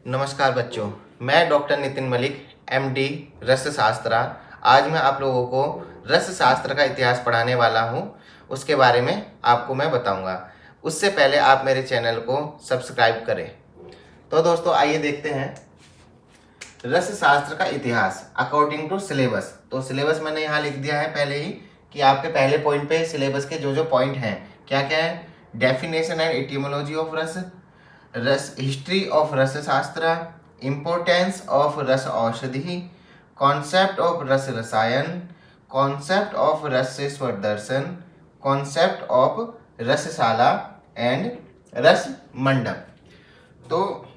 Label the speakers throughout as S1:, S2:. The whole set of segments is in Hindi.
S1: नमस्कार बच्चों, मैं डॉक्टर नितिन मलिक, एमडी, रसशास्त्र। आज मैं आप लोगों को रसशास्त्र का इतिहास पढ़ाने वाला हूँ। उसके बारे में आपको मैं बताऊँगा। उससे पहले आप मेरे चैनल को सब्सक्राइब करें। तो दोस्तों आइए देखते हैं रसशास्त्र का इतिहास अकॉर्डिंग टू सिलेबस। तो सिलेबस मैंने यहाँ लिख दिया है पहले ही कि आपके पहले पॉइंट पे सिलेबस के जो पॉइंट हैं क्या क्या है। Definition and etymology of rasa history of Rasashastra, importance of rasa aushadhi, concept of rasa rasayana, concept of Rasheshwar darshan, concept of rasashala and rasa mandap. तो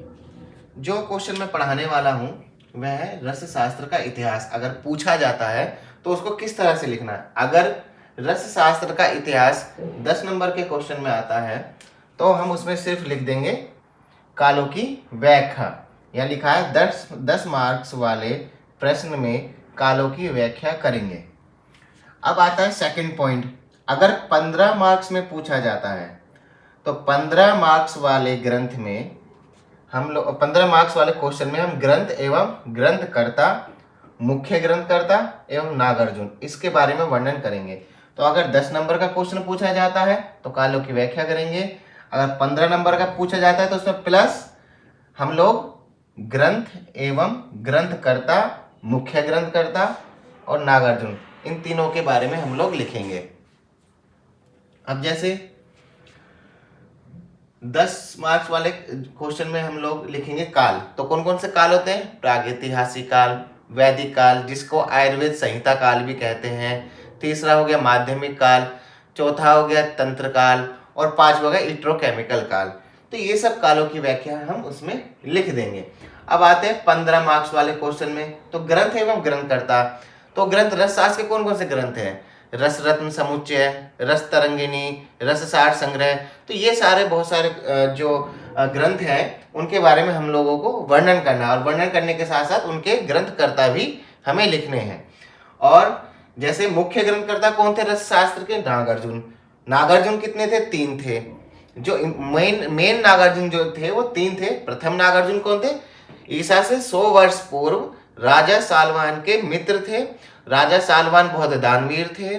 S1: जो क्वेश्चन मैं पढ़ाने वाला हूँ वह है रसशास्त्र का इतिहास। अगर पूछा जाता है तो उसको किस तरह से लिखना है। अगर रसशास्त्र का इतिहास 10 नंबर के क्वेश्चन में आता है तो हम उसमें सिर्फ लिख देंगे कालों की व्याख्या। यहाँ लिखा है 10 मार्क्स वाले प्रश्न में कालों की व्याख्या करेंगे। अब आता है सेकंड पॉइंट। अगर 15 मार्क्स में पूछा जाता है तो 15 मार्क्स वाले ग्रंथ में हम लोग 15 मार्क्स वाले क्वेश्चन में हम ग्रंथ एवं ग्रंथकर्ता, मुख्य ग्रंथकर्ता एवं नागार्जुन इसके बारे में वर्णन करेंगे। तो अगर 10 नंबर का क्वेश्चन पूछा जाता है तो कालों की व्याख्या करेंगे। अगर 15 नंबर का पूछा जाता है तो उसमें प्लस हम लोग ग्रंथ एवं ग्रंथकर्ता, मुख्य ग्रंथकर्ता और नागार्जुन इन तीनों के बारे में हम लोग लिखेंगे। अब जैसे 10 मार्क्स वाले क्वेश्चन में हम लोग लिखेंगे काल। तो कौन कौन से काल होते हैं? प्रागैतिहासिक काल, वैदिक काल जिसको आयुर्वेद संहिता काल भी कहते हैं, तीसरा हो गया माध्यमिक काल, चौथा हो गया तंत्र काल और पांचवा हो गया इलेक्ट्रोकेमिकल काल। तो ये सब कालों की व्याख्या हम उसमें लिख देंगे। अब आते हैं 15 मार्क्स वाले क्वेश्चन में। तो ग्रंथ एवं ग्रंथकर्ता, तो ग्रंथ रसशास्त्र के कौन कौन से ग्रंथ हैं? रस रत्न समुच्चय, रस तरंगिनी, रससार संग्रह। तो ये सारे बहुत सारे जो ग्रंथ हैं उनके बारे में हम लोगों को वर्णन करना है और वर्णन करने के साथ साथ उनके ग्रंथकर्ता भी हमें लिखने हैं। और जैसे मुख्य ग्रंथकर्ता कौन थे रसशास्त्र के? नागार्जुन। नागार्जुन कितने थे? 3 थे। जो मेन नागार्जुन जो थे वो 3 थे। प्रथम नागार्जुन कौन थे? ईसा से 100 वर्ष पूर्व राजा सालवान के मित्र थे। राजा सालवान बहुत दानवीर थे।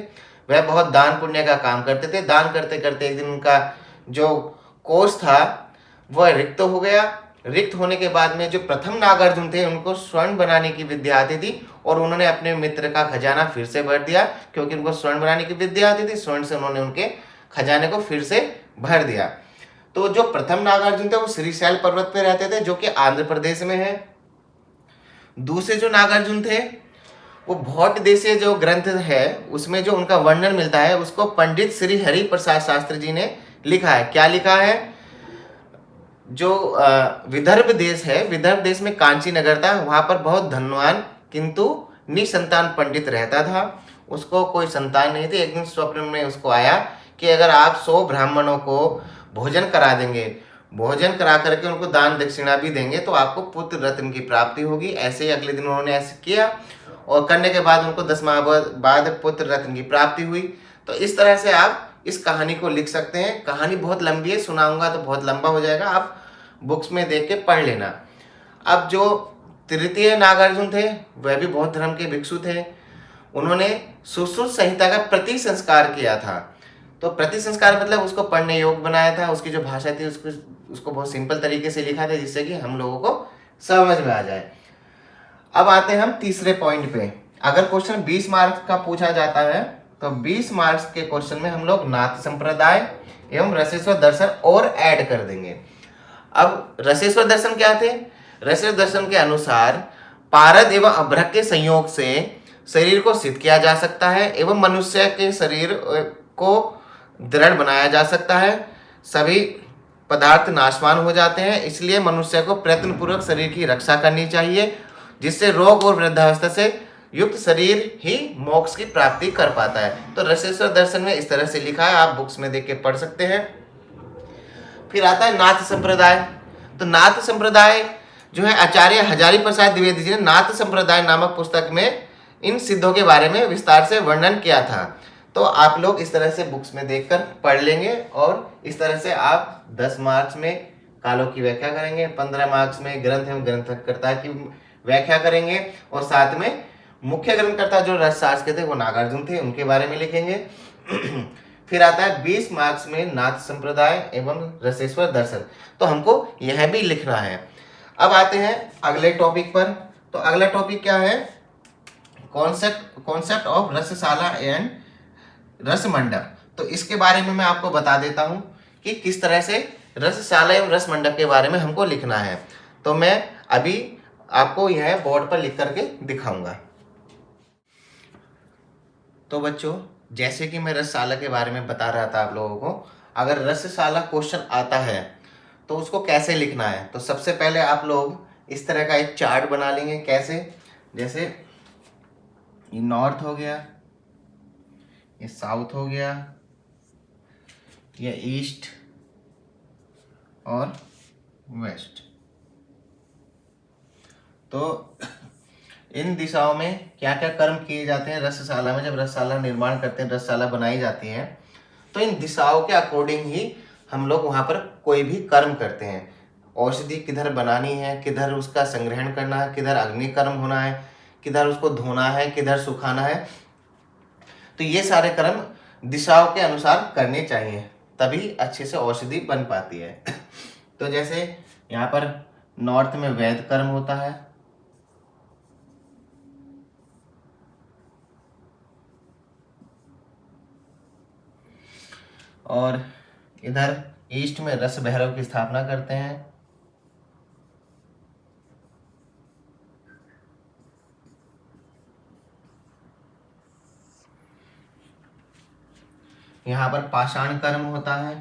S1: वह बहुत दान पुण्य का काम करते थे। दान करते करते एक दिन उनका जो कोष था वह रिक्त हो गया। रिक्त होने के बाद में जो प्रथम नागार्जुन थे उनको स्वर्ण बनाने की विद्या आती थी और उन्होंने अपने मित्र का खजाना फिर से भर दिया। क्योंकि उनको स्वर्ण बनाने की विद्या आती थी, स्वर्ण से उन्होंने उनके खजाने को फिर से भर दिया। तो जो प्रथम नागार्जुन थे वो श्रीशैल पर्वत पे रहते थे जो कि आंध्र प्रदेश में है। दूसरे जो नागार्जुन थे वो भौत देशीय जो ग्रंथ है उसमें जो उनका वर्णन मिलता है उसको पंडित श्री हरि प्रसाद शास्त्री जी ने लिखा है। क्या लिखा है? जो विदर्भ देश है, विदर्भ देश में कांची नगर था, वहां पर बहुत धनवान किंतु निसंतान पंडित रहता था। उसको कोई संतान नहीं थी। एक दिन स्वप्न में उसको आया कि अगर आप 100 ब्राह्मणों को भोजन करा देंगे, भोजन करा करके उनको दान दक्षिणा भी देंगे तो आपको पुत्र रत्न की प्राप्ति होगी। ऐसे ही अगले दिन उन्होंने ऐसे किया और करने के बाद उनको 10 माह बाद पुत्र रत्न की प्राप्ति हुई। तो इस तरह से आप इस कहानी को लिख सकते हैं। कहानी बहुत लंबी है, सुनाऊंगा तो बहुत लंबा हो जाएगा, आप बुक्स में देख के पढ़ लेना। अब जो तृतीय नागार्जुन थे वह भी बौद्ध धर्म के भिक्षु थे। उन्होंने सुश्रुत संहिता का प्रति संस्कार किया था। तो प्रति संस्कार मतलब उसको पढ़ने योग्य बनाया था। उसकी जो भाषा थी उसको बहुत सिंपल तरीके से लिखा था जिससे कि हम लोगों को समझ में आ जाए। अब आते हैं हम तीसरे पॉइंट पे। अगर क्वेश्चन 20 मार्क्स का पूछा जाता है तो 20 मार्क्स के क्वेश्चन में हम लोग नाथ संप्रदाय एवं रसेश्वर दर्शन और ऐड कर देंगे। अब रसेश्वर दर्शन क्या थे? रसेश्वर दर्शन के अनुसार पारद एवं अभ्रक के संयोग से शरीर को सिद्ध किया जा सकता है एवं मनुष्य के शरीर को दृढ़ बनाया जा सकता है। सभी पदार्थ नाशवान हो जाते हैं, इसलिए मनुष्य को प्रयत्नपूर्वक शरीर की रक्षा करनी चाहिए जिससे रोग और वृद्धावस्था से युक्त शरीर ही मोक्ष की प्राप्ति कर पाता है। तो रसेश्वर दर्शन में इस तरह से लिखा है, आप बुक्स में देख के पढ़ सकते हैं। फिर आता है नाथ संप्रदाय। तो नाथ संप्रदाय जो है आचार्य हजारी प्रसाद द्विवेदी जी ने नाथ संप्रदाय नामक पुस्तक में इन सिद्धों के बारे में विस्तार से वर्णन किया था। तो आप लोग इस तरह से बुक्स में देखकर पढ़ लेंगे और इस तरह से आप 10 मार्क्स में कालों की व्याख्या करेंगे। 15 मार्क्स में ग्रंथ एवं ग्रंथकर्ता की व्याख्या करेंगे और साथ में मुख्य ग्रंथकर्ता जो रसशास्त्र के थे वो नागार्जुन थे, उनके बारे में लिखेंगे। फिर आता है 20 मार्क्स में नाथ संप्रदाय एवं रसेश्वर दर्शन, तो हमको यह भी लिखना है। अब आते हैं अगले टॉपिक पर। तो अगला टॉपिक क्या है? Concept of rasashala and rasamandap. तो इसके बारे में मैं आपको बता देता हूं कि किस तरह से रसशाला एवं रसमंडप के बारे में हमको लिखना है। तो मैं अभी आपको यह बोर्ड पर लिख करके दिखाऊंगा। तो बच्चों, जैसे कि मैं रसशाला के बारे में बता रहा था आप लोगों को, अगर रसशाला क्वेश्चन आता है तो उसको कैसे लिखना है। तो सबसे पहले आप लोग इस तरह का एक चार्ट बना लेंगे। कैसे? जैसे ये नॉर्थ हो गया, ये साउथ हो गया, ये ईस्ट और वेस्ट। तो इन दिशाओं में क्या क्या कर्म किए जाते हैं रसशाला में। जब रसशाला निर्माण करते हैं, रसशाला बनाई जाती है, तो इन दिशाओं के अकॉर्डिंग ही हम लोग वहाँ पर कोई भी कर्म करते हैं। औषधि किधर बनानी है, किधर उसका संग्रहण करना है, किधर अग्नि कर्म होना है, किधर उसको धोना है, किधर सुखाना है। तो ये सारे कर्म दिशाओं के अनुसार करने चाहिए, तभी अच्छे से औषधि बन पाती है। तो जैसे यहाँ पर नॉर्थ में वैद कर्म होता है, और इधर ईस्ट में रस भैरव की स्थापना करते हैं। यहाँ पर पाषाण कर्म होता है,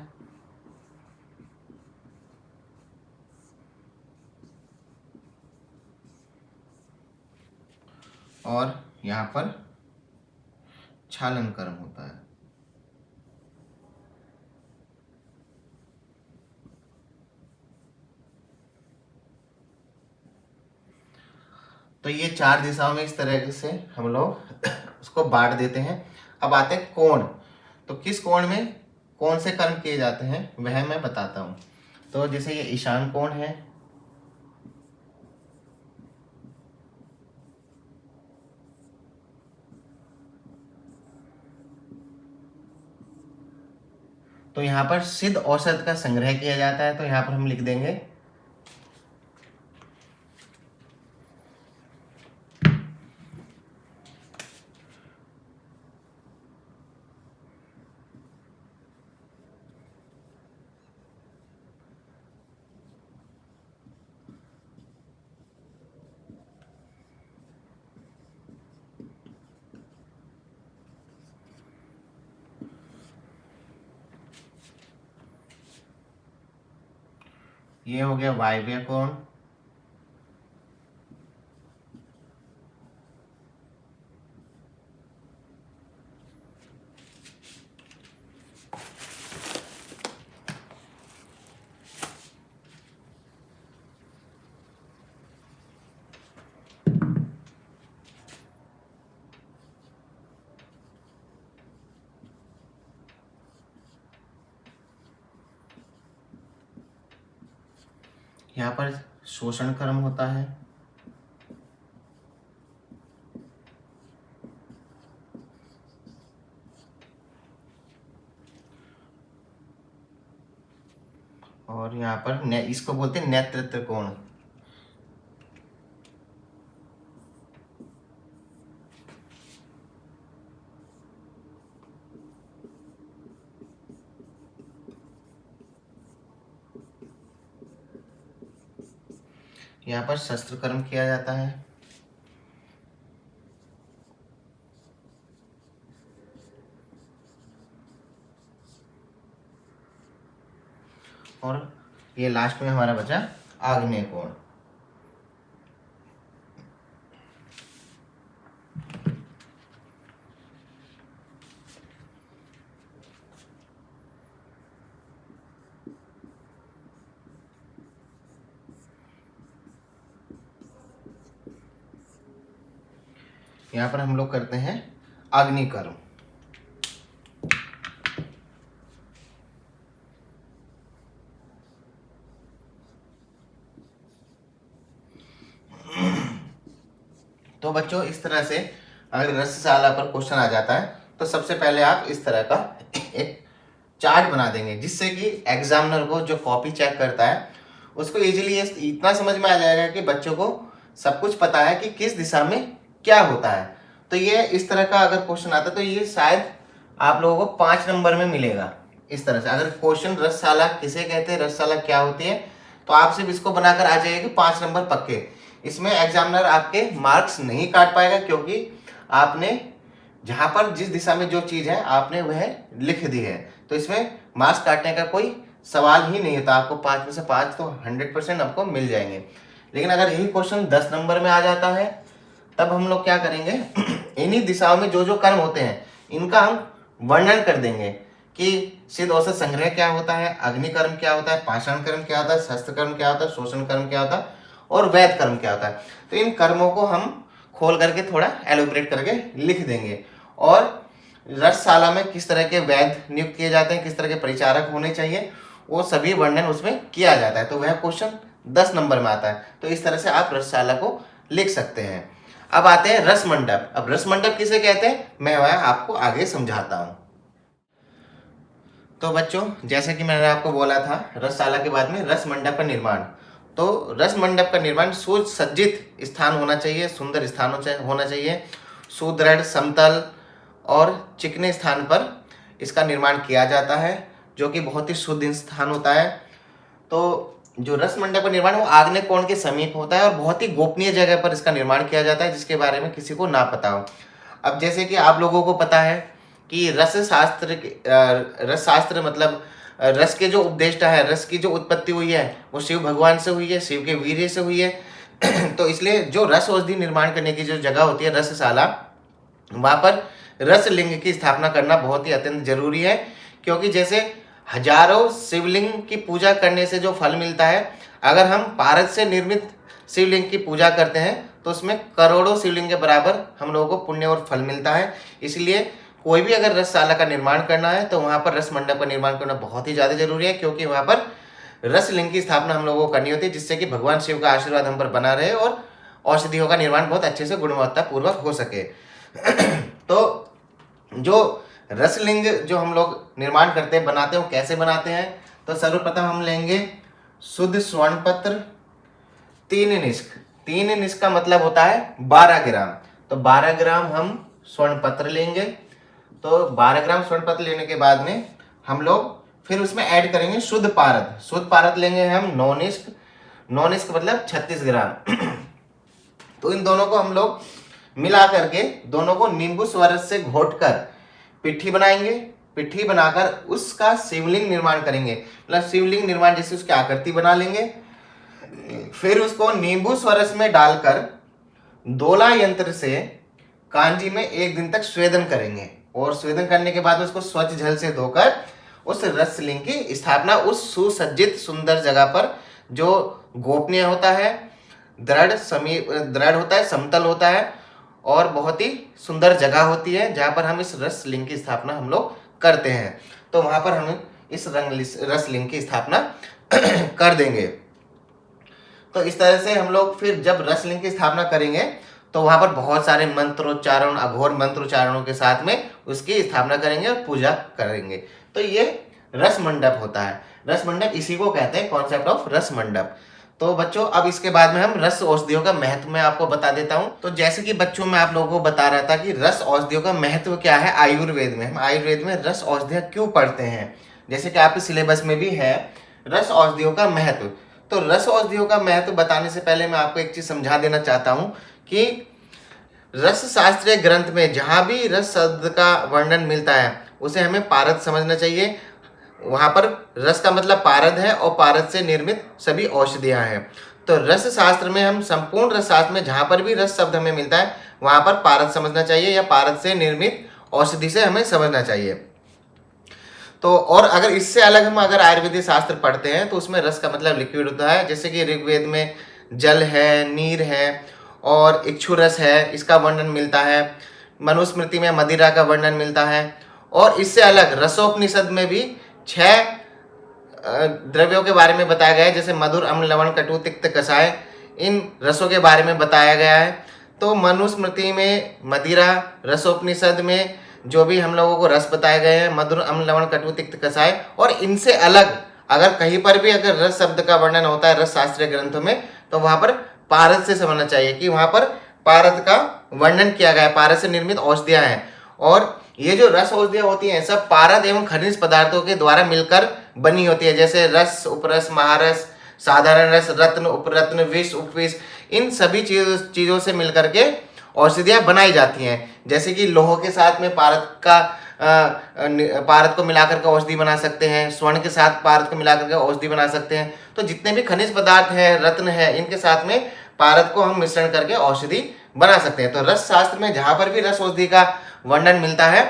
S1: और यहाँ पर छालन कर्म होता है। तो ये चार दिशाओं में इस तरह से हम लोग उसको बांट देते हैं। अब आते हैं कोण। तो किस कोण में कौन से कर्म किए जाते हैं वह मैं बताता हूँ। तो जैसे ये ईशान कोण है, तो यहाँ पर सिद्ध औषध का संग्रह किया जाता है। तो यहाँ पर हम लिख देंगे ये हो गया वायव्य कोण, यहाँ पर शोषण कर्म होता है, और यहाँ पर इसको बोलते हैं नेतृत्व कोण। यहाँ पर शस्त्र कर्म किया जाता है, और ये लास्ट में हमारा बचा आग्नेय कोण। यहाँ पर हम लोग करते हैं अग्नि कर्म। तो बच्चों इस तरह से अगर रसशाला पर क्वेश्चन आ जाता है तो सबसे पहले आप इस तरह का एक चार्ट बना देंगे, जिससे कि एग्जामिनर को जो कॉपी चेक करता है उसको इजीली इतना समझ में आ जाएगा कि बच्चों को सब कुछ पता है कि किस दिशा में क्या होता है। तो ये इस तरह का अगर क्वेश्चन आता है तो ये शायद आप लोगों को 5 नंबर में मिलेगा। इस तरह से अगर क्वेश्चन रसशाला किसे कहते हैं, रसशाला क्या होती है, तो आप सिर्फ इसको बनाकर आ जाइए कि 5 नंबर पक्के। इसमें एग्जामिनर आपके मार्क्स नहीं काट पाएगा, क्योंकि आपने जहां पर जिस दिशा में जो चीज है आपने वह लिख दी है, तो इसमें मार्क्स काटने का कोई सवाल ही नहीं होता। आपको 5 में से 5 तो 100% आपको मिल जाएंगे। लेकिन अगर यही क्वेश्चन 10 नंबर में आ जाता है तब हम लोग क्या करेंगे इन्हीं दिशाओं में जो जो कर्म होते हैं इनका हम वर्णन कर देंगे कि सिद्ध औसत संग्रह क्या होता है, अग्नि कर्म क्या होता है, पाषाण कर्म क्या होता है, शस्त्र कर्म क्या होता है, शोषण कर्म क्या होता है और वैध कर्म क्या होता है। तो इन कर्मों को हम खोल करके थोड़ा एलोबरेट करके लिख देंगे। और रसशाला में किस तरह के वैद्य नियुक्त किए जाते हैं, किस तरह के परिचारक होने चाहिए, वो सभी वर्णन उसमें किया जाता है। तो वह क्वेश्चन 10 नंबर में आता है। तो इस तरह से आप रसशाला को लिख सकते हैं। अब आते हैं रस मंडप। अब रस मंडप किसे कहते हैं मैं वह आपको आगे समझाता हूं। तो बच्चों जैसे कि मैंने आपको बोला था रसशाला के बाद में रस मंडप का निर्माण। तो रस मंडप का निर्माण सुसज्जित स्थान होना चाहिए, सुंदर स्थान होना चाहिए, सुदृढ़ समतल और चिकने स्थान पर इसका निर्माण किया जाता है, जो कि बहुत ही शुद्ध स्थान होता है। तो जो रस मंडप का निर्माण वो आग्नेय कोण के समीप होता है और बहुत ही गोपनीय जगह पर इसका निर्माण किया जाता है, जिसके बारे में किसी को ना पता हो। अब जैसे कि आप लोगों को पता है कि रस शास्त्र मतलब रस के जो उपदेष्टा है, रस की जो उत्पत्ति हुई है वो शिव भगवान से हुई है, शिव के वीर्य से हुई है। तो इसलिए जो रस औषधि निर्माण करने की जो जगह होती है रसशाला, वहाँ पर रस लिंग की स्थापना करना बहुत ही अत्यंत जरूरी है। क्योंकि जैसे हजारों शिवलिंग की पूजा करने से जो फल मिलता है, अगर हम पारद से निर्मित शिवलिंग की पूजा करते हैं तो उसमें करोड़ों शिवलिंग के बराबर हम लोगों को पुण्य और फल मिलता है। इसलिए कोई भी अगर रसशाला का निर्माण करना है तो वहाँ पर रस मंडप का निर्माण करना बहुत ही ज़्यादा जरूरी है, क्योंकि वहाँ पर रस लिंग की स्थापना हम लोगों को करनी होती है, जिससे कि भगवान शिव का आशीर्वाद हम पर बना रहे और औषधियों का निर्माण बहुत अच्छे से गुणवत्ता पूर्वक हो सके। तो जो रसलिंग जो हम लोग निर्माण करते हैं, बनाते हैं, वो कैसे बनाते हैं, तो सर्वप्रथम हम लेंगे शुद्ध स्वर्ण पत्र 3 निष्क। 3 निष्क का मतलब होता है 12 ग्राम। तो 12 ग्राम हम स्वर्ण पत्र लेंगे। तो 12 ग्राम स्वर्ण पत्र लेने के बाद में हम लोग फिर उसमें ऐड करेंगे शुद्ध पारद। शुद्ध पारद लेंगे हम 9 निष्क। 9 निष्क मतलब 36 ग्राम। तो इन दोनों को हम लोग मिला करके दोनों को नींबू स्वरस से घोटकर पिट्ठी बनाएंगे। पिट्ठी बनाकर उसका शिवलिंग निर्माण करेंगे, मतलब शिवलिंग निर्माण जैसे उसकी आकृति बना लेंगे। फिर उसको नींबू स्वरस में डालकर दोला यंत्र से कांजी में 1 दिन तक स्वेदन करेंगे और स्वेदन करने के बाद उसको स्वच्छ जल से धोकर उस रसलिंग की स्थापना उस सुसज्जित सुंदर जगह पर, जो गोपनीय होता है, दृढ़ होता है, समतल होता है और बहुत ही सुंदर जगह होती है, जहाँ पर हम इस रसलिंग की स्थापना हम लोग करते हैं। तो वहाँ पर हम इस रसलिंग की स्थापना कर देंगे। तो इस तरह से हम लोग फिर जब रसलिंग की स्थापना करेंगे तो वहाँ पर बहुत सारे मंत्रोच्चारण, अघोर मंत्रोच्चारणों के साथ में उसकी स्थापना करेंगे और पूजा करेंगे। तो ये रस मंडप होता है। रस मंडप इसी को कहते हैं, कॉन्सेप्ट ऑफ रस मंडप। तो बच्चों अब इसके बाद में हम रस औषधियों का महत्व मैं आपको बता देता हूं। तो जैसे कि बच्चों मैं आप लोगों को बता रहा था कि रस औषधियों का महत्व क्या है आयुर्वेद में, हम आयुर्वेद में रस औषधियां क्यों पढ़ते हैं, जैसे कि आपके सिलेबस में भी है रस औषधियों का महत्व। तो रस औषधियों का महत्व बताने से पहले मैं आपको एक चीज समझा देना चाहता हूं कि रस शास्त्रीय ग्रंथ में जहां भी रस शब्द का वर्णन मिलता है उसे हमें पारद समझना चाहिए। वहां पर रस का मतलब पारद है और पारद से निर्मित सभी औषधियां हैं। तो रस शास्त्र में हम संपूर्ण रस शास्त्र में जहां पर भी रस शब्द हमें मिलता है वहां पर पारद समझना चाहिए या पारद से निर्मित औषधि से हमें समझना चाहिए। तो और अगर इससे अलग हम अगर आयुर्वेदिक शास्त्र पढ़ते हैं तो उसमें रस का मतलब लिक्विड होता है, जैसे कि ऋग्वेद में जल है, नीर है और इक्षु रस है, इसका वर्णन मिलता है। मनुस्मृति में मदिरा का वर्णन मिलता है। और इससे अलग रसोपनिषद में भी 6 द्रव्यों के बारे में बताया गया है, जैसे मधुर, अम्ल, लवण, कटु, तिक्त, कषाय, इन रसों के बारे में बताया गया है। तो मनुस्मृति में, मदिरा, रसोपनिषद में जो भी हम लोगों को रस बताए गए हैं, मधुर, अम्ल, लवण, कटु, तिक्त, कषाय, और इनसे अलग अगर कहीं पर भी अगर रस शब्द का वर्णन होता है रस शास्त्रीय ग्रंथों में, तो वहां पर पारद से समझना चाहिए कि वहां पर पारद का वर्णन किया गया है, पारद से निर्मित औषधियां हैं। और ये जो रस औषधियां होती हैं सब पारद एवं खनिज पदार्थों के द्वारा मिलकर बनी होती है, जैसे रस, उपरस, महारस, साधारण रस, रत्न, उपरत्न, विष, उपविष, इन सभी चीजों से मिलकर के औषधियां बनाई जाती हैं। जैसे कि लोह के साथ में पारद को मिलाकर के औषधि बना सकते हैं, स्वर्ण के साथ पारद को मिलाकर के औषधि बना सकते हैं। तो जितने भी खनिज पदार्थ हैं, रत्न है, इनके साथ में पारद को हम मिश्रण करके औषधि बना सकते हैं। तो रस शास्त्र में जहां पर भी रस औषधि का वर्णन मिलता है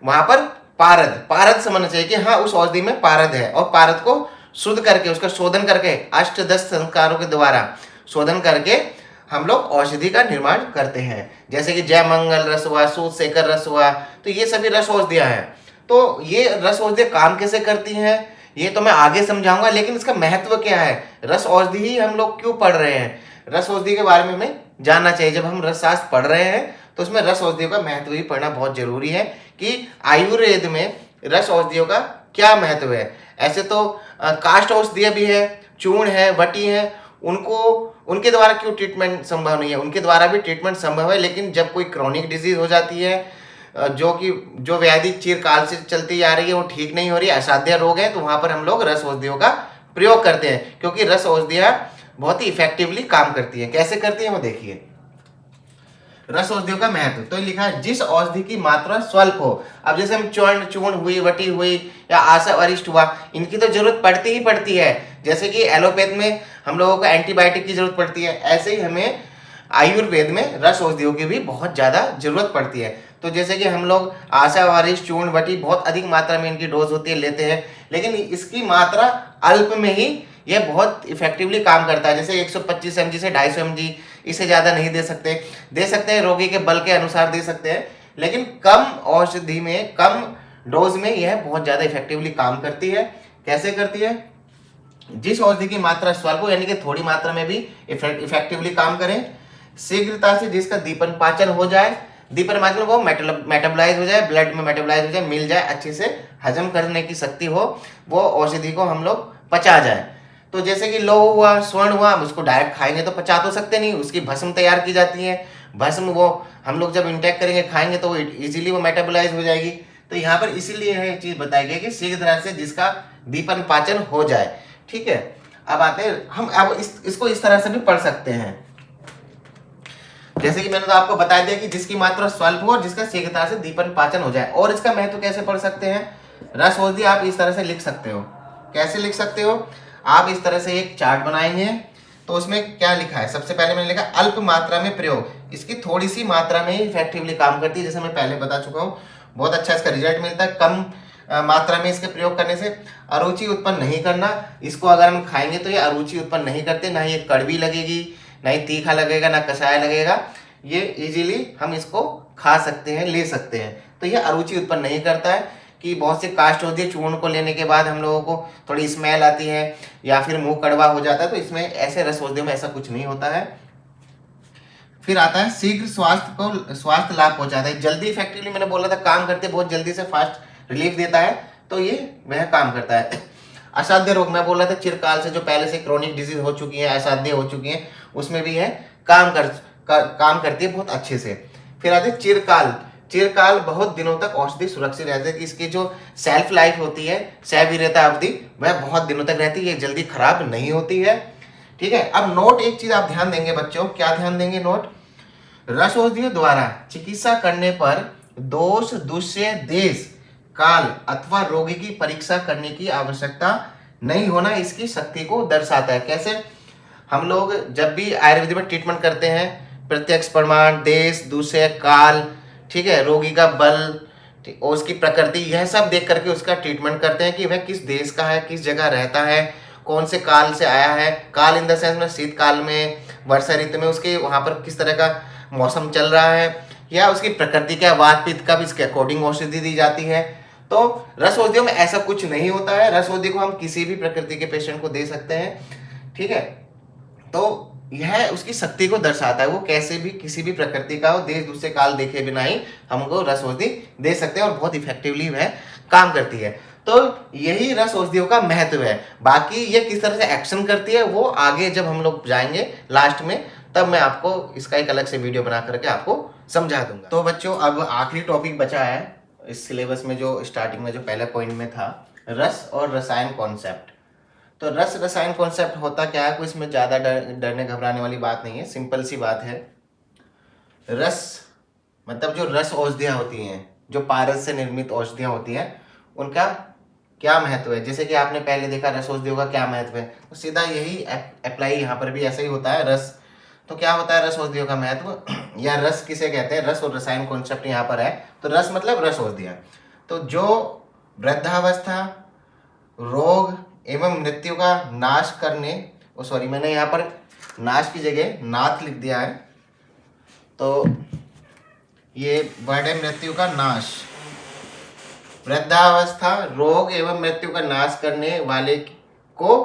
S1: वहां पर पारद समझना चाहिए कि हाँ उस औषधि में पारद है, और पारद को शुद्ध करके उसका शोधन करके 8-10 संस्कारों के द्वारा शोधन करके हम लोग औषधि का निर्माण करते हैं। जैसे कि जय मंगल रस हुआ, सूत शेखर रस हुआ, तो ये सभी रस औषधियां हैं। तो ये रस औषधियां काम कैसे करती हैं ये तो मैं आगे समझाऊंगा, लेकिन इसका महत्व क्या है, रस औषधि ही हम लोग क्यों पढ़ रहे हैं, रस औषधि के बारे में हमें जानना चाहिए। जब हम रस शास्त्र पढ़ रहे हैं तो उसमें रस औषधियों का महत्व भी पढ़ना बहुत जरूरी है कि आयुर्वेद में रस औषधियों का क्या महत्व है। ऐसे तो काष्ठ औषधियां भी है, चूर्ण है, वटी है, उनके द्वारा क्यों ट्रीटमेंट संभव नहीं है, उनके द्वारा भी ट्रीटमेंट संभव है। लेकिन जब कोई क्रॉनिक डिजीज हो जाती है, जो व्याधि चिरकाल से चलती आ रही है, वो ठीक नहीं हो रही है, असाध्य रोग है, तो वहां पर हम लोग रस औषधियों का प्रयोग करते हैं, क्योंकि रस औषधियां बहुत ही इफेक्टिवली काम करती है। कैसे करती है वो देखिए। रस औषधियों का महत्व तो लिखा है जिस औषधि की मात्रा स्वल्प हो। अब जैसे हम चूर्ण हुई, वटी हुई या आशा अरिष्ट हुआ, इनकी तो जरूरत पड़ती ही पड़ती है। जैसे कि एलोपैथ में हम लोगों को एंटीबायोटिक की जरूरत पड़ती है, ऐसे ही हमें आयुर्वेद में रस औषधियों की भी बहुत ज्यादा जरूरत पड़ती है। तो जैसे कि हम लोग आशा वारिश, चूर्ण, वटी बहुत अधिक मात्रा में इनकी डोज होती है, लेते हैं, लेकिन इसकी मात्रा अल्प में ही ये बहुत इफेक्टिवली काम करता है। जैसे 125 mg से 250 mg, इससे ज़्यादा नहीं दे सकते हैं, रोगी के बल के अनुसार दे सकते हैं, लेकिन कम औषधि में, कम डोज में यह बहुत ज़्यादा इफेक्टिवली काम करती है। कैसे करती है, जिस औषधि की मात्रा स्वल्प हो, यानी कि थोड़ी मात्रा में भी इफेक्टिवली काम करें, शीघ्रता से जिसका दीपन पाचन हो जाए, दीपन पाचन वो मेटाबोलाइज हो जाए, ब्लड में मेटाबोलाइज हो जाए, मिल जाए, अच्छे से हजम करने की शक्ति हो, वो औषधि को हम लोग पचा जाए। तो जैसे कि लौह हुआ, स्वर्ण हुआ, उसको डायरेक्ट खाएंगे तो पचा तो सकते नहीं, उसकी भस्म तैयार की जाती है। भस्म वो हम लोग जब इंटेक करेंगे, खाएंगे, तो इजीली वो मेटाबोलाइज हो जाएगी। तो यहाँ पर इसीलिए है चीज बताई गई कि शीघ्र से जिसका दीपन पाचन हो जाए। ठीक है, अब आते हैं हम, अब इसको इस तरह से भी पढ़ सकते हैं। जैसे कि मैंने तो आपको बता दिया कि जिसकी मात्रा स्वल्प हो और जिसका शीघ्रता से दीपन पाचन हो जाए। और इसका महत्व कैसे पढ़ सकते हैं, रस औषधि आप इस तरह से लिख सकते हो। कैसे लिख सकते हो, आप इस तरह से एक चार्ट बनाएंगे, तो उसमें क्या लिखा है, सबसे पहले मैंने लिखा अल्प मात्रा में प्रयोग, इसकी थोड़ी सी मात्रा में ही इफेक्टिवली काम करती है, जैसे मैं पहले बता चुका हूँ, बहुत अच्छा इसका रिजल्ट मिलता है। कम मात्रा में इसके प्रयोग करने से अरुचि उत्पन्न नहीं करना, इसको अगर हम खाएंगे तो ये अरुचि उत्पन्न नहीं करते, ना ये कड़वी लगेगी, ना ही तीखा लगेगा, ना कषाय लगेगा, ये इजीली हम इसको खा सकते हैं, ले सकते हैं। तो ये अरुचि उत्पन्न नहीं करता है कि बहुत से कास्ट होती है, चूर्ण को लेने के बाद हम लोगों को थोड़ी स्मेल आती है या फिर मुंह कड़वा हो जाता है, तो इसमें ऐसे रस औषधियों में ऐसा कुछ नहीं होता है। फिर आता है शीघ्र स्वास्थ्य लाभ पहुंचाता है, जल्दी इफेक्टिवली, मैंने बोला था काम करते बहुत जल्दी से, फास्ट रिलीफ देता है, तो ये वह काम करता है। असाध्य रोग, मैं बोल रहा था चिरकाल से जो पहले से क्रोनिक डिजीज हो चुकी है, असाध्य हो चुकी है, उसमें भी है काम करती है बहुत अच्छे से। फिर आते चिरकाल बहुत दिनों तक औषधि सुरक्षित रहती है, कि इसकी जो सेल्फ लाइफ होती है, सविरता अवधि, वह बहुत दिनों तक रहती है, जल्दी खराब नहीं होती है। ठीक है, अब नोट एक चीज आप ध्यान देंगे बच्चों, क्या ध्यान देंगे नोट, रस औषधियों द्वारा चिकित्सा करने पर दोष, दुष्य, देश, काल अथवा रोगी की परीक्षा करने की आवश्यकता नहीं होना इसकी शक्ति को दर्शाता है। कैसे, हम लोग जब भी आयुर्वेद में ट्रीटमेंट करते हैं, प्रत्यक्ष प्रमाण, देश, दूसरे, काल, ठीक है, रोगी का बल और उसकी प्रकृति, यह सब देख करके उसका ट्रीटमेंट करते हैं कि वह किस देश का है, किस जगह रहता है, कौन से काल से आया है। काल इन द सेंस में शीतकाल में, वर्षा ऋतु में उसके वहाँ पर किस तरह का मौसम चल रहा है, या उसकी प्रकृति क्या, वात पित्त का भी इसके अकॉर्डिंग औषधि दी जाती है। तो रस औषधियों में ऐसा कुछ नहीं होता है, रस औषधि को हम किसी भी प्रकृति के पेशेंट को दे सकते हैं। ठीक है, तो यह उसकी शक्ति को दर्शाता है, वो कैसे भी किसी भी प्रकृति का हो, देश दूसरे काल देखे बिना ही हमको रस औषधि दे सकते हैं और बहुत इफेक्टिवली वह काम करती है। तो यही रस औषधियों का महत्व है। बाकी ये किस तरह से एक्शन करती है वो आगे जब हम लोग जाएंगे लास्ट में, तब मैं आपको इसका एक अलग से वीडियो बना करके आपको समझा दूंगा। तो बच्चों अब आखिरी टॉपिक बचा है इस सिलेबस में, जो स्टार्टिंग में जो पहले पॉइंट में था, रस और रसायन कॉन्सेप्ट। तो रस रसायन कॉन्सेप्ट होता क्या है, कोई इसमें ज़्यादा डरने घबराने वाली बात नहीं है, सिंपल सी बात है। रस मतलब जो रस औषधियाँ होती हैं, जो पारस से निर्मित औषधियाँ होती हैं, उनका क्या महत्व है। जैसे कि आपने पहले देखा रस औषधियों का क्या महत्व है, तो सीधा यही अप्लाई यहाँ पर भी ऐसा ही होता है। रस तो क्या होता है रस औषधियों का महत्व, या रस किसे कहते हैं, रस और रसायन कॉन्सेप्ट यहाँ पर है। तो रस मतलब रस औषधियाँ, तो जो वृद्धावस्था, रोग एवं मृत्यु का नाश करने, सॉरी मैंने यहाँ पर नाश की जगह नाथ लिख दिया है, तो ये वर्ड है मृत्यु का नाश। वृद्धावस्था, रोग एवं मृत्यु का नाश करने वाले को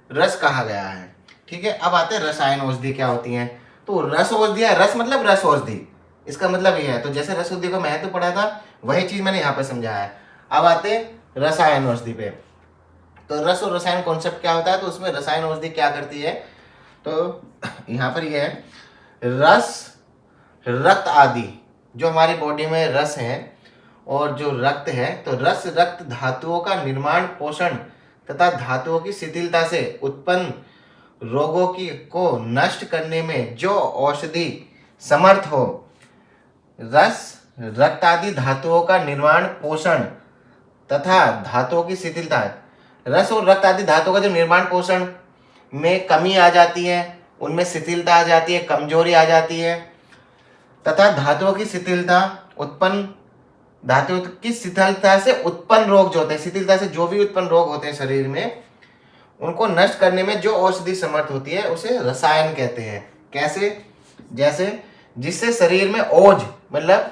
S1: रस कहा गया है। ठीक है, अब आते हैं रसायन औषधि क्या होती हैं। तो रस औषधियाँ, रस मतलब रस औषधि, इसका मतलब ये है। तो जैसे रस औषधि का महत्व पढ़ा था वही चीज मैंने यहाँ पर समझाया है। अब आते हैं रसायन औषधि पे। तो रस और रसायन कॉन्सेप्ट क्या होता है, तो उसमें रसायन औषधि क्या करती है, तो यहाँ पर ये है रस, रक्त आदि जो हमारी बॉडी में रस है और जो रक्त है, तो रस रक्त धातुओं का निर्माण पोषण तथा धातुओं की शिथिलता से उत्पन्न रोगों की को नष्ट करने में जो औषधि समर्थ हो। रस रक्त आदि धातुओं का निर्माण पोषण तथा धातुओं की शिथिलता, रस और रक्त आदि धातुओं का जो निर्माण पोषण में कमी आ जाती है, उनमें शिथिलता आ जाती है, कमजोरी आ जाती है, तथा धातुओं की शिथिलता उत्पन्न, धातुओं की शिथिलता से उत्पन्न रोग जो होते हैं, शिथिलता से जो भी उत्पन्न रोग होते हैं शरीर में, उनको नष्ट करने में जो औषधि समर्थ होती है उसे रसायन कहते हैं। कैसे, जैसे जिससे शरीर में ओज मतलब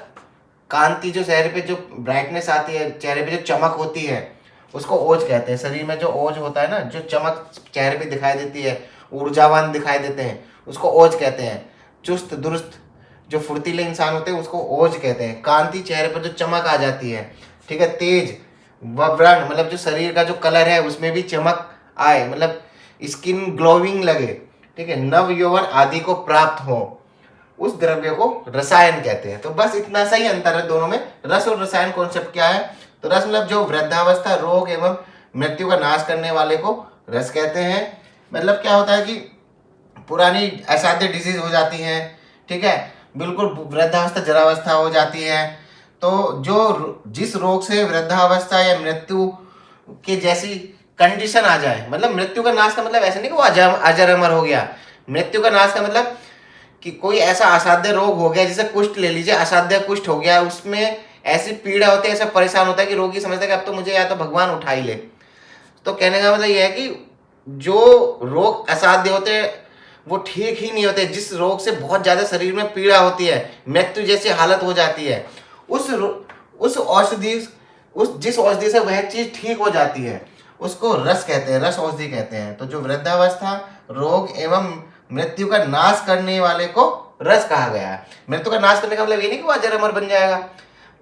S1: कांति, जो चेहरे पे जो ब्राइटनेस आती है, चेहरे पे जो चमक होती है, उसको ओज कहते हैं। शरीर में जो ओज होता है ना, जो चमक चेहरे पे दिखाई देती है, ऊर्जावान दिखाई देते हैं, उसको ओज कहते हैं। चुस्त दुरुस्त जो फुर्तीले इंसान होते हैं उसको ओज कहते हैं। कांति, चेहरे पर जो चमक आ जाती है। ठीक है, तेज व्रण मतलब जो शरीर का जो कलर है उसमें भी चमक आए, मतलब स्किन ग्लोइंग लगे। ठीक है, नव यौवन आदि को प्राप्त हो, उस द्रव्य को रसायन कहते हैं। तो बस इतना सा ही अंतर है दोनों में। रस और रसायन कॉन्सेप्ट क्या है, तो रस मतलब जो वृद्धावस्था, रोग एवं मृत्यु का नाश करने वाले को रस कहते हैं। मतलब क्या होता है कि पुरानी असाध्य डिजीज हो जाती है, ठीक है, बिल्कुल वृद्धावस्था जरावस्था हो जाती है, तो जो जिस रोग से वृद्धावस्था या मृत्यु के जैसी कंडीशन आ जाए, मतलब मृत्यु का नाश का मतलब ऐसा नहीं कि वो अजर अमर हो गया। मृत्यु का नाश का मतलब कि कोई ऐसा असाध्य रोग हो गया, जैसे कुष्ठ ले लीजिए, असाध्य कुष्ठ हो गया, उसमें ऐसी पीड़ा होती है, ऐसा परेशान होता है कि रोगी समझता है कि अब तो मुझे या तो भगवान उठा ही ले। तो कहने का मतलब यह है कि जो रोग असाध्य होते हैं वो ठीक ही नहीं होते, जिस रोग से बहुत ज़्यादा शरीर में पीड़ा होती है, मृत्यु जैसी हालत हो जाती है, उस औषधि, जिस औषधि से वह चीज़ ठीक हो जाती है उसको रस कहते हैं, रस औषधि कहते हैं। तो जो वृद्धावस्था, रोग एवं मृत्यु का नाश करने वाले को रस कहा गया है। मृत्यु का नाश करने का मतलब ये नहीं कि वो अजर अमर बन जाएगा,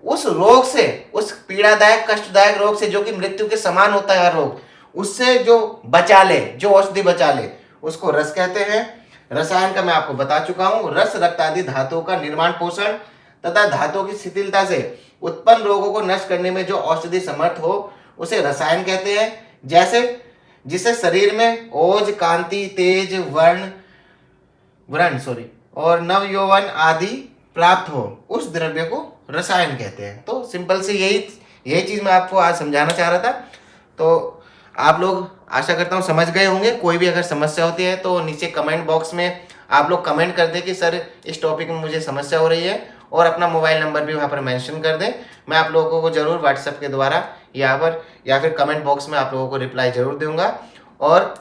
S1: उस रोग से, उस पीड़ादायक कष्टदायक रोग से जो कि मृत्यु के समान होता है हर रोग, उससे जो बचा ले, जो औषधि बचा ले, उसको रस कहते हैं। रसायन का मैं आपको बता चुका हूं, रस रक्त आदि धातुओं का निर्माण पोषण तथा धातुओं की शिथिलता से उत्पन्न रोगों को नष्ट करने में जो औषधि समर्थ हो उसे रसायन कहते हैं। जैसे जिससे शरीर में ओज, कांति, तेज व्रण और नव यौवन आदि प्राप्त हो, उस द्रव्य को रसायन कहते हैं। तो सिंपल से यही चीज मैं आपको आज समझाना चाह रहा था। तो आप लोग आशा करता हूँ समझ गए होंगे। कोई भी अगर समस्या होती है तो नीचे कमेंट बॉक्स में आप लोग कमेंट कर दें कि सर इस टॉपिक में मुझे समस्या हो रही है, और अपना मोबाइल नंबर भी वहाँ पर मेंशन कर दें। मैं आप लोगों को जरूर व्हाट्सएप के द्वारा यहाँ पर या फिर कमेंट बॉक्स में आप लोगों को रिप्लाई जरूर दूंगा। और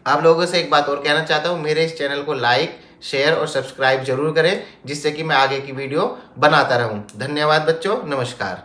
S1: आप लोगों से एक बात और कहना चाहता हूँ, मेरे इस चैनल को लाइक, शेयर और सब्सक्राइब जरूर करें, जिससे कि मैं आगे की वीडियो बनाता रहूँ। धन्यवाद बच्चों, नमस्कार।